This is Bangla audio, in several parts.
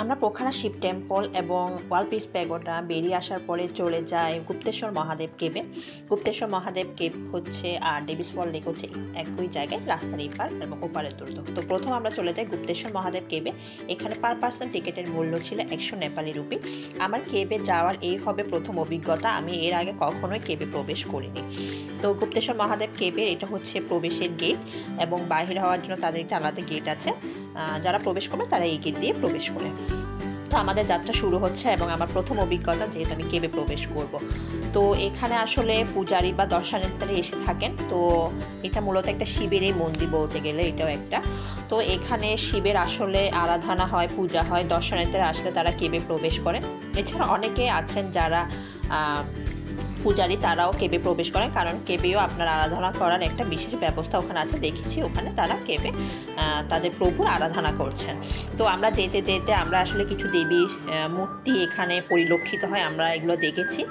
আমরা পোখারা শিব টেম্পল এবং ওয়ালপিস প্যাগোডা বেরিয়ে আসার পরে চলে যাই গুপ্তেশ্বর মহাদেব কেবে। গুপ্তেশ্বর মহাদেব কেব হচ্ছে আর ডেভিস ফল লেক হচ্ছে একই জায়গায়, রাস্তার এপার এবং ওপারের দূর। তো প্রথম আমরা চলে যাই গুপ্তেশ্বর মহাদেব কেবে। এখানে পার পার্সন টিকিটের মূল্য ছিল 100 নেপালি রুপি। আমার কেবে যাওয়ার এই হবে প্রথম অভিজ্ঞতা, আমি এর আগে কখনোই কেবে প্রবেশ করিনি। তো গুপ্তেশ্বর মহাদেব কেবের এটা হচ্ছে প্রবেশের গেট এবং বাহির হওয়ার জন্য তাদের একটা আলাদা গেট আছে। যারা প্রবেশ করবে তারা এই গেট দিয়ে প্রবেশ করে। তো আমাদের যাত্রা শুরু হচ্ছে এবং আমার প্রথম অভিজ্ঞতা, যেহেতু আমি কেবে প্রবেশ করব। তো এখানে আসলে পূজারী বা দর্শনার্থীরা এসে থাকেন। তো এটা মূলত একটা শিবেরই মন্দির বলতে গেলে, এটাও একটা। তো এখানে শিবের আসলে আরাধনা হয়, পূজা হয়, দর্শনার্থীরা আসলে তারা কেবে প্রবেশ করেন। এছাড়া অনেকে আছেন যারা পূজারী, তারাও কেবে প্রবেশ করেন, কারণ কেবেও আপনার আরাধনা করার একটা বিশেষ ব্যবস্থা ওখানে আছে। দেখেছি ওখানে তারা কেবে তাদের প্রভুর আরাধনা করছেন। তো আমরা যেতে যেতে আমরা আসলে কিছু দেবীর মূর্তি এখানে পরিলক্ষিত হয়, আমরা এগুলো দেখেছি।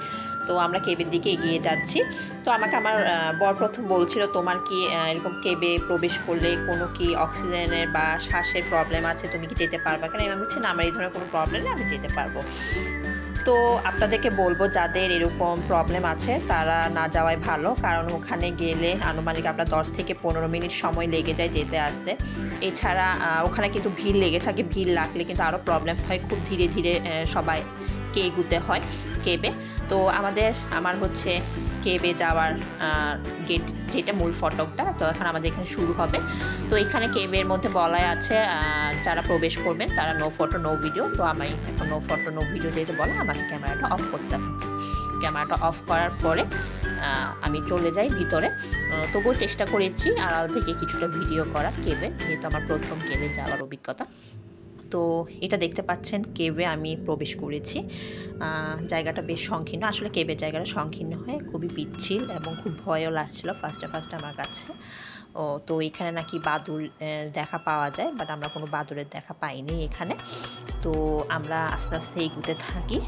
তো আমরা কেবের দিকে এগিয়ে যাচ্ছি। তো আমাকে আমার বর প্রথম বলছিল, তোমার কি এরকম কেবে প্রবেশ করলে কোনো কি অক্সিজেনের বা শ্বাসের প্রবলেম আছে, তুমি কি যেতে পারবা কেন? আমি বলছি না, আমার এই ধরনের কোনো প্রবলেম নেই, আমি যেতে পারবো। তো আপনাদেরকে বলবো যাদের এরকম প্রবলেম আছে তারা না যাওয়াই ভালো, কারণ ওখানে গেলে আনুমানিক আপনার 10 থেকে 15 মিনিট সময় লেগে যায় যেতে আসতে। এছাড়া ওখানে কিন্তু ভিড় লেগে থাকে, ভিড় লাগলে কিন্তু আরও প্রবলেম হয়, খুব ধীরে ধীরে সবাইকে এগুতে হয় কেবে। তো আমার হচ্ছে কেবে যাওয়ার গেট যেটা মূল ফটকটা, তো এখন আমাদের এখানে শুরু হবে। তো এখানে কেবের মধ্যে বলাই আছে যারা প্রবেশ করবেন তারা নো ফটো নো ভিডিও। তো আমি এখন নো ফটো নো ভিডিও যেহেতু বলা, আমাকে ক্যামেরাটা অফ করতে হচ্ছে। ক্যামেরাটা অফ করার পরে আমি চলে যাই ভিতরে। তবুও চেষ্টা করেছি আড়াল থেকে কিছুটা ভিডিও করার কেবে, যেহেতু আমার প্রথম কেবে যাওয়ার অভিজ্ঞতা। তো এটা দেখতে পাচ্ছেন কেবে আমি প্রবেশ করেছি। জায়গাটা বেশ সংকীর্ণ, আসলে কেবের জায়গাটা সংকীর্ণ হয়, খুবই পিচ্ছিল এবং খুব ভয়ও লাগছিল ফার্স্টে আমার কাছে। তো এখানে নাকি বাদুড় দেখা পাওয়া যায়, বাট আমরা কোনো বাদুড়ের দেখা পাইনি এখানে। তো আমরা আস্তে আস্তে এগুতে থাকি।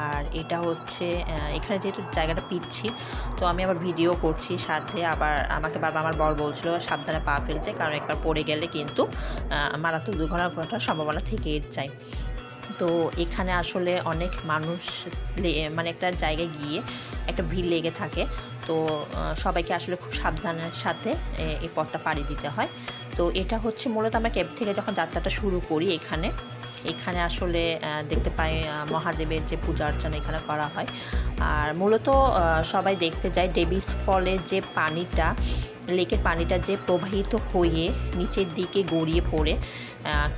আর এটা হচ্ছে এখানে যেহেতু জায়গাটা পিচ্ছিল, তো আমি আবার ভিডিও করছি সাথে। আবার আমাকে বারবার আমার বর বলছিল সাবধানে পা ফেলতে, কারণ একবার পড়ে গেলে কিন্তু মারাত্মক দুর্ঘটনা ঘটার সম্ভাবনা থেকে যায়। তো এখানে আসলে অনেক মানুষ মানে একটা জায়গায় গিয়ে একটা ভিড় লেগে থাকে। তো সবাইকে আসলে খুব সাবধানের সাথে এই পথটা পাড়ি দিতে হয়। তো এটা হচ্ছে মূলত আমরা ক্যাব থেকে যখন যাত্রাটা শুরু করি, এখানে আসলে দেখতে পাই মহাদেবের যে পূজা অর্চনা এখানে করা হয়। আর মূলত সবাই দেখতে যায় ডেভিস ফলের যে পানিটা, লেকের পানিটা যে প্রবাহিত হয়ে নিচের দিকে গড়িয়ে পড়ে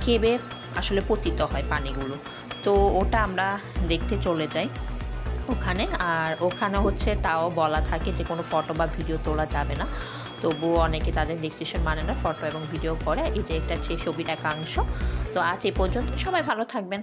কেবে আসলে পতিত হয় পানিগুলো। তো ওটা আমরা দেখতে চলে যাই ওখানে। আর ওখানে হচ্ছে তাও বলা থাকে যে কোনো ফটো বা ভিডিও তোলা যাবে না। তবুও অনেকে তাদের রেস্ট্রিকশন মানে না, ফটো এবং ভিডিও করে। এই যে একটা সেই ছবির একাংশ। তো আজ এ পর্যন্ত, সবাই ভালো থাকবেন।